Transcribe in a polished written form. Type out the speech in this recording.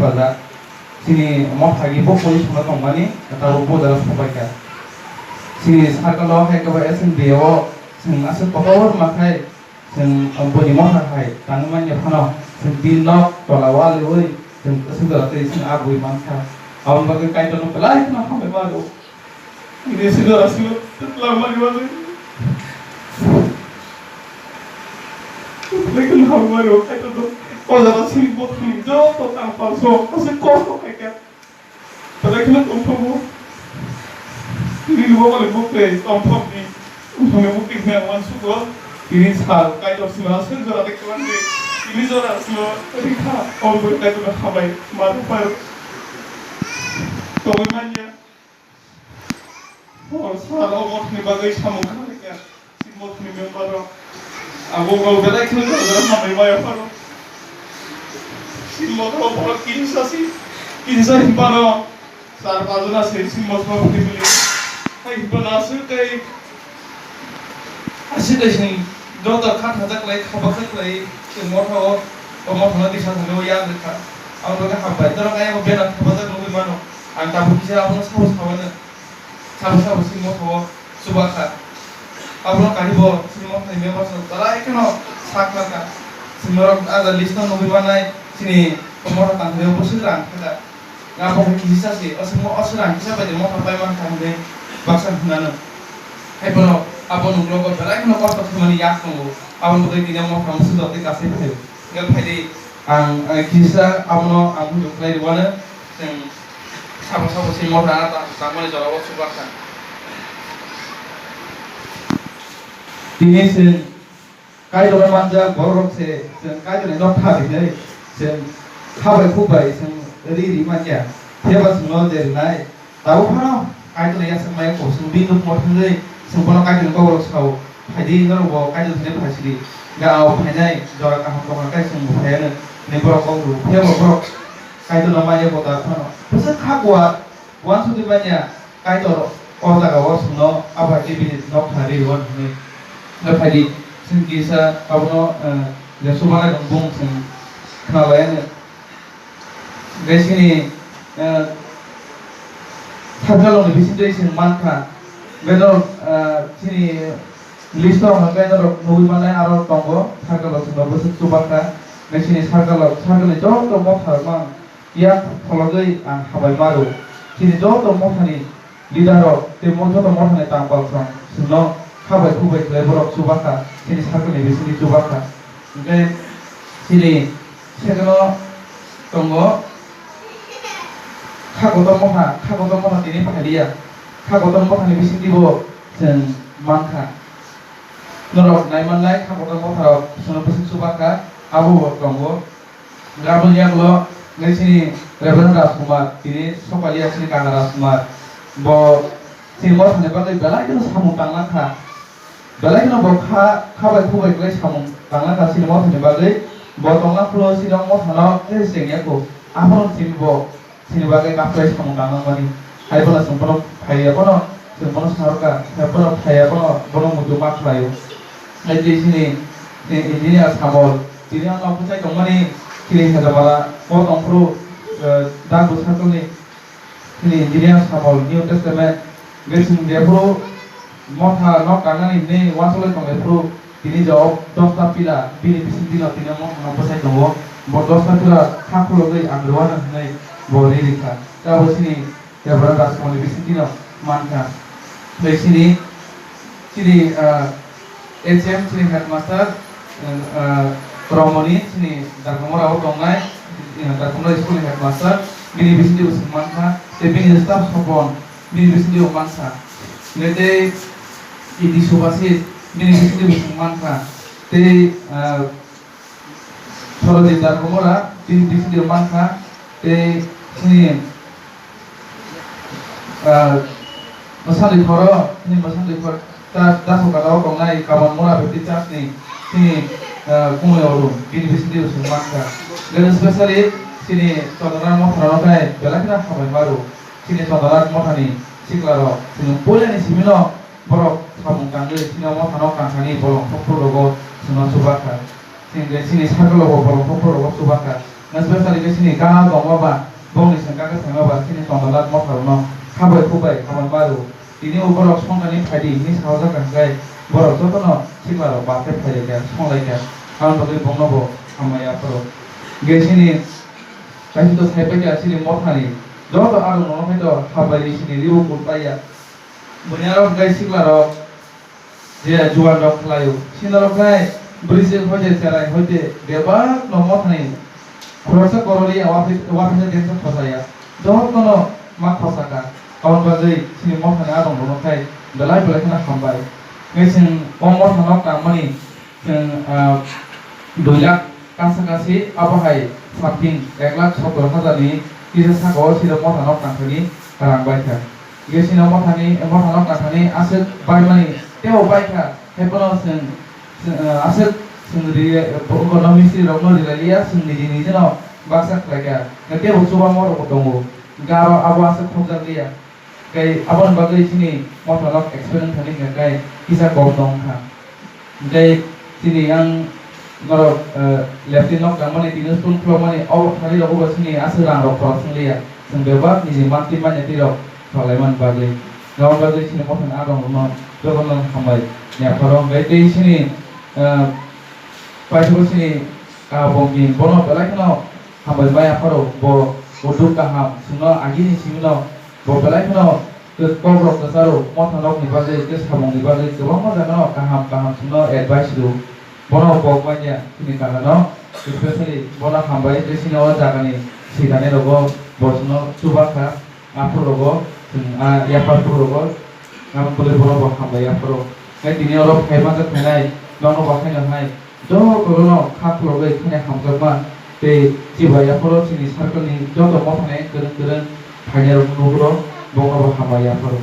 hefaza sini mothagi bokoi suna tongmani tawo bodala sobaika sini sakalo hai kaba SNB o sing ase potawar makai sing boni motha hai tangman ya phano sing dinok tolawal oi sing sudara tei sing abui manka awon bagai kai tono pelai na hame baru ini sudara silo lama baru lekin hame baru kai tono kozara sing bot sing jo to tang palso ase ko kai ka lekin umpomo ini lupa kali bukti tompok ni umpamanya bukti yang masuk gua ini sal kai to sima sen jora tekwan de ini jora sima rika om kai to khabai maru par to manya oh sal omot ni bagai samung kali ya simot ni membaro abo gau belai kini jora khabai bayar paro simot ro paro kini sasi paro sar pazuna se simot ro bukti bili hai banasu kai asih sing dokter kan hadak lai khabak lai ke motho o motho na disa thano ya dekha aw ga habai tara kai o bena khabak no mano anta bukisa aw sabu sing motho subaka aw karibo sing motho me motho tara ekano sakla ka simorok ada lista no manai sini motho tan de posirang kada ngapo kisa si asmo asrang kisa ba de motho pai man kan de baksan hunana hai bono abon nglogo belai no kosto khumani yak no abon bodai dina mo from su dote kase phe ngal phai ang kisa abono abu joklai wana sing sabo sing mo ra ta samane jarawo subaka dini sing kai do manja borok se sing kai do no tha dei sing khabai khubai sing ri manja theba suno de nai tau phano kai to ya samai ko sing bi no mo thai sing bono kai to ko sau phadi no bo kai to thine phasili ga au phanai jora ka ham ko kai sing phai ne boro ko ru theba boro kai to no ma ye ko ta phano pasa khagwa wan su di banya kai to o ta ga wo suno aba ti bi no phari won ne na phadi sing kisa abono ya sumana bung sing khnalayan gaisini Thadalo ni bisin dei sing manka beno sini listo ma beno nuwi manai aro tongo thadalo sing no sing subaka gaisini thadalo jo to mo pharma ya phologai ang habai maru sini jo to mo thani lidaro te mo jo to mo thani tangpal from sino habai khubai leborok subaka sini thadalo ni bisin subaka ngai sini segalo tongo kagotom motha tini phalia kagotom motha ni bising dibo sen mangkha norok naimanlai kagotom motha sono bising subaka abo tongo gabon yaklo ngai Reverend Raskumar tini sokalia sini Kang Raskumar bo sini motha ne bagai belai no samung tanglakha belai no bo khabai khubai klai samung tanglakha sini motha ne bagai bo tongla phlo sini motha no sing yako abon sini bo sini bagai kafe samung tangang mani hai bola sempono hai apono sempono saruka sempono hai apono bono mudu mak layo hai di sini engineer samol ini ang aku cai tongmani kini ada bala ko tongpro dan busatol ni ini engineer samol New Testament gesing dia pro motha no kanani ne wasole tong pro ini jawab dosta pila bini bisindino tinamo aku cai tonggo bo dosta pila khakulo gai angluana nai boleh dikah. Kalau sini ya berangkat semua di sini manka. Dari sini HM sini headmaster Romani sini dar nomor awal tongai dar nomor sekolah headmaster bini bisnis di manka. Tapi bini staff sopon bini bisnis di manka. Nanti ini subasi bini bisnis di manka. Tapi kalau di dar nomor bini bisnis di manka. Tapi sini masalah koro ini masalah koro tas kalau kongai kawan mula berarti tas ni sini kumai orang ini bisa dia semangka dan spesialis sini saudara mau terangkai bela kita kawan baru sini saudara mau tani siklaro sini boleh ni simino borok kamu kangen sini mau terangkan kani bolong pokok logo sini subaka sini sakalo bolong pokok logo subaka especially ke sini gana dongwaba bongni sengka ke sengaba sini tondalat motharono khabai khubai khaman baru ini borok songkani phaidi ni sahaja kangai borok jotono siklaro bate phaide ke songlai ke karon bagui bongnobo amaya pro gesini kaisi to saipe ke sini mothani joto aro no haido khabai sini ribu pulpaya bunyaro gai siklaro je juan rok khlayo sinarok gai brise hoje charai hoje deba no mothani khorsa koroli awafise densa khosaya jotono ma khosaka kawan bagai sini mothani adong no kai dalai belai kana khambai ngesin omor thanok kamani sing 2 লাখ কাছাকাছি আবহাই সামথিং 1,70,000 ni kisa sago sida mothanok nangkhani rangbaikha gesina mothanok nangkhani asuk baimani teo baikha hepono sing asuk sing ri economy si rokno rilalia sing ni jeno baksa khlaika nate busuba moro kotongo garo abo asuk khomjaliya kai abon bagai sini mothanok experience thani kai kisa gomdong kha kai sini yang ngoro leptin nok kamane tinus pun kromane aw khali rogo sini asrang rok prosing liya sing beba ni mati manya tiro solaiman bagai gawan bagai sini mothan adong no jogon khambai ya phorong gai tei sini paisbo sini ka bongi bono belai kno khambai baya phoro bo boduk kaham sino agini simno bo belai kno ke kobrok kasaro mothan nok ni bagai ke samong ni bagai kebang ma jano kaham sino advice du bono bokmanya sini karano especially bono hambai sini o jagani sidane rogo bosno subaka apro rogo yapar rogo ngam pule bono bok hambai apro kai dini oro khaiba ja khanai nono bakhai na hai jo korono khap rogo khane hamjama te jiba yapro sini sarkani joto mothane kereng kereng khanya rogo bono bok hambai apro